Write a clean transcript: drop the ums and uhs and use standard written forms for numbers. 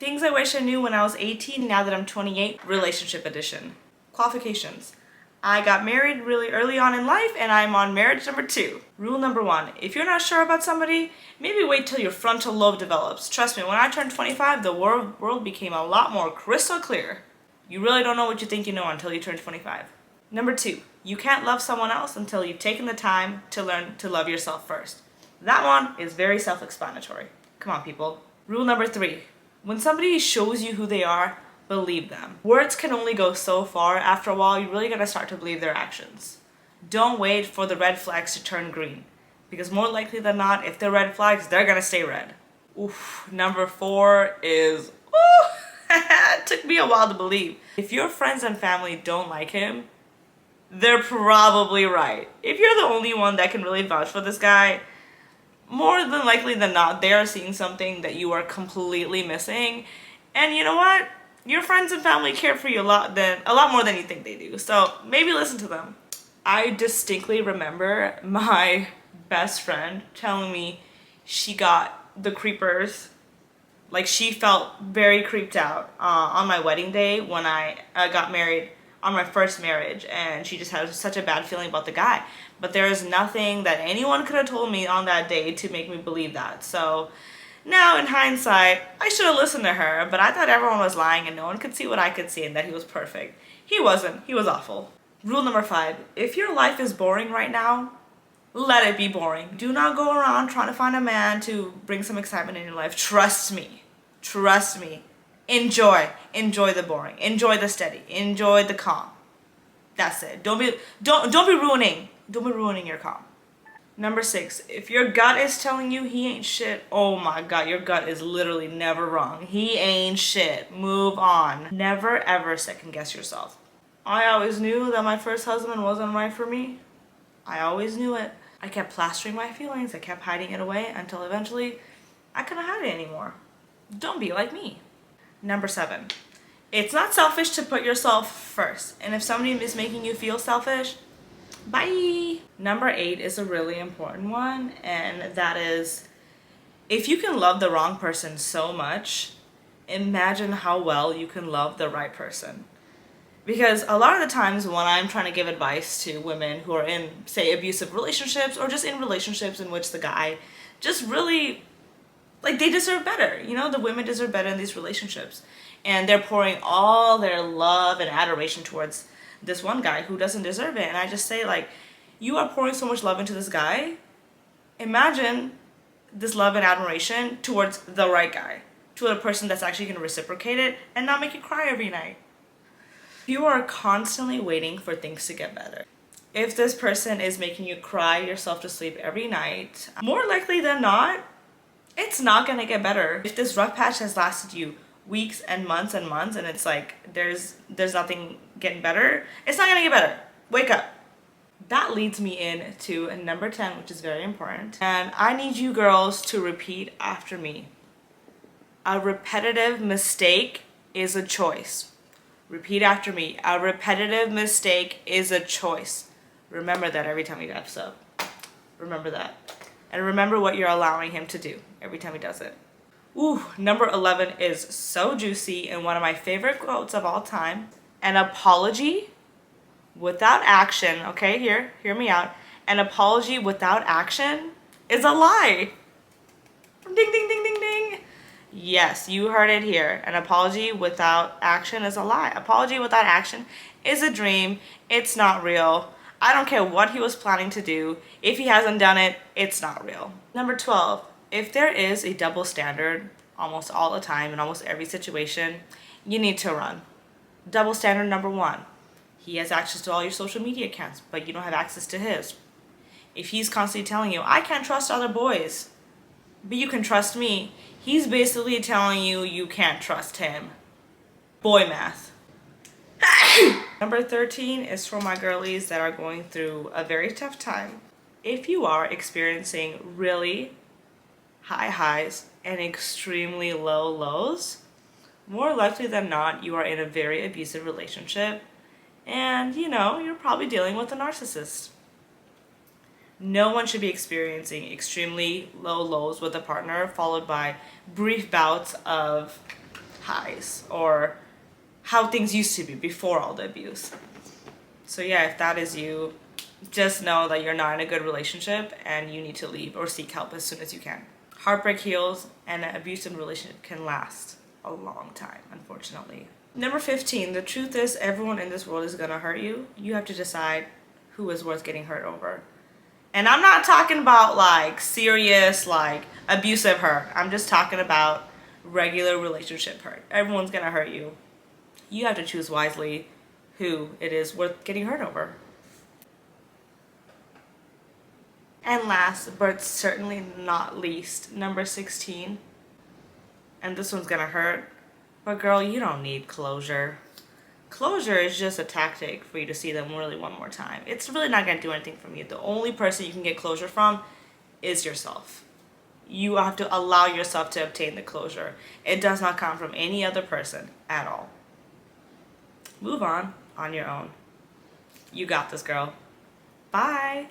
Things I wish I knew when I was 18, now that I'm 28, relationship edition. Qualifications. I got married really early on in life and I'm on marriage number 2. Rule number 1, if you're not sure about somebody, maybe wait till your frontal lobe develops. Trust me, when I turned 25, the world became a lot more crystal clear. You really don't know what you think you know until you turn 25. Number 2, you can't love someone else until you've taken the time to learn to love yourself first. That one is very self-explanatory. Come on, people. Rule number 3, when somebody shows you who they are, believe them. Words can only go so far. After a while, you really gotta start to believe their actions. Don't wait for the red flags to turn green, because more likely than not, if they're red flags, they're gonna stay red. Oof. Number 4 is, it took me a while to believe. If your friends and family don't like him, they're probably right. If you're the only one that can really vouch for this guy, more than likely than not, they are seeing something that you are completely missing. And you know what? Your friends and family care for you a lot more than you think they do. So maybe listen to them. I distinctly remember my best friend telling me she got the creepers. Like, she felt very creeped out on my wedding day when I got married on my first marriage, and she just had such a bad feeling about the guy. But there is nothing that anyone could have told me on that day to make me believe that. So now in hindsight, I should have listened to her, but I thought everyone was lying and no one could see what I could see and that he was perfect. He wasn't. He was awful. Rule number 5, if your life is boring right now, let it be boring. Do not go around trying to find a man to bring some excitement in your life. Trust me. Trust me. Enjoy the boring, enjoy the steady, enjoy the calm. That's it. Don't be ruining your calm. Number 6, if your gut is telling you he ain't shit, oh my god, your gut is literally never wrong. He ain't shit. Move on. Never ever second guess yourself. I always knew that my first husband wasn't right for me. I always knew it. I kept plastering my feelings. I kept hiding it away until eventually I couldn't hide it anymore. Don't be like me. Number 7, it's not selfish to put yourself first. And if somebody is making you feel selfish, bye. Number 8 is a really important one, and that is, if you can love the wrong person so much, imagine how well you can love the right person. Because a lot of the times when I'm trying to give advice to women who are in, say, abusive relationships, or just in relationships in which the guy just really, like, they deserve better. You know, the women deserve better in these relationships. And they're pouring all their love and adoration towards this one guy who doesn't deserve it. And I just say, like, you are pouring so much love into this guy. Imagine this love and admiration towards the right guy. To a person that's actually going to reciprocate it and not make you cry every night. You are constantly waiting for things to get better. If this person is making you cry yourself to sleep every night, more likely than not, it's not gonna get better. If this rough patch has lasted you weeks and months and it's like there's nothing getting better, it's not gonna get better. Wake up. That leads me in to number 10, which is very important. And I need you girls to repeat after me. A repetitive mistake is a choice. Repeat after me. A repetitive mistake is a choice. Remember that every time you F's up. Remember that. And remember what you're allowing him to do every time he does it. Ooh, number 11 is so juicy and one of my favorite quotes of all time. An apology without action, okay, hear me out. An apology without action is a lie. Ding, ding, ding, ding, ding. Yes, you heard it here. An apology without action is a lie. Apology without action is a dream. It's not real. I don't care what he was planning to do. If he hasn't done it, it's not real. Number 12, if there is a double standard almost all the time in almost every situation, you need to run. Double standard number 1, he has access to all your social media accounts, but you don't have access to his. If he's constantly telling you, I can't trust other boys, but you can trust me, he's basically telling you you can't trust him. Boy math. Number 13 is for my girlies that are going through a very tough time. If you are experiencing really high highs and extremely low lows, more likely than not, you are in a very abusive relationship and, you know, you're probably dealing with a narcissist. No one should be experiencing extremely low lows with a partner followed by brief bouts of highs or how things used to be before all the abuse. So yeah, if that is you, just know that you're not in a good relationship and you need to leave or seek help as soon as you can. Heartbreak heals, and an abusive relationship can last a long time, unfortunately. Number 15, the truth is everyone in this world is gonna hurt you. You have to decide who is worth getting hurt over. And I'm not talking about like serious, like abusive hurt. I'm just talking about regular relationship hurt. Everyone's gonna hurt you. You have to choose wisely who it is worth getting hurt over. And last, but certainly not least, number 16. And this one's gonna hurt. But girl, you don't need closure. Closure is just a tactic for you to see them really one more time. It's really not gonna do anything from you. The only person you can get closure from is yourself. You have to allow yourself to obtain the closure. It does not come from any other person at all. Move on your own. You got this, girl. Bye.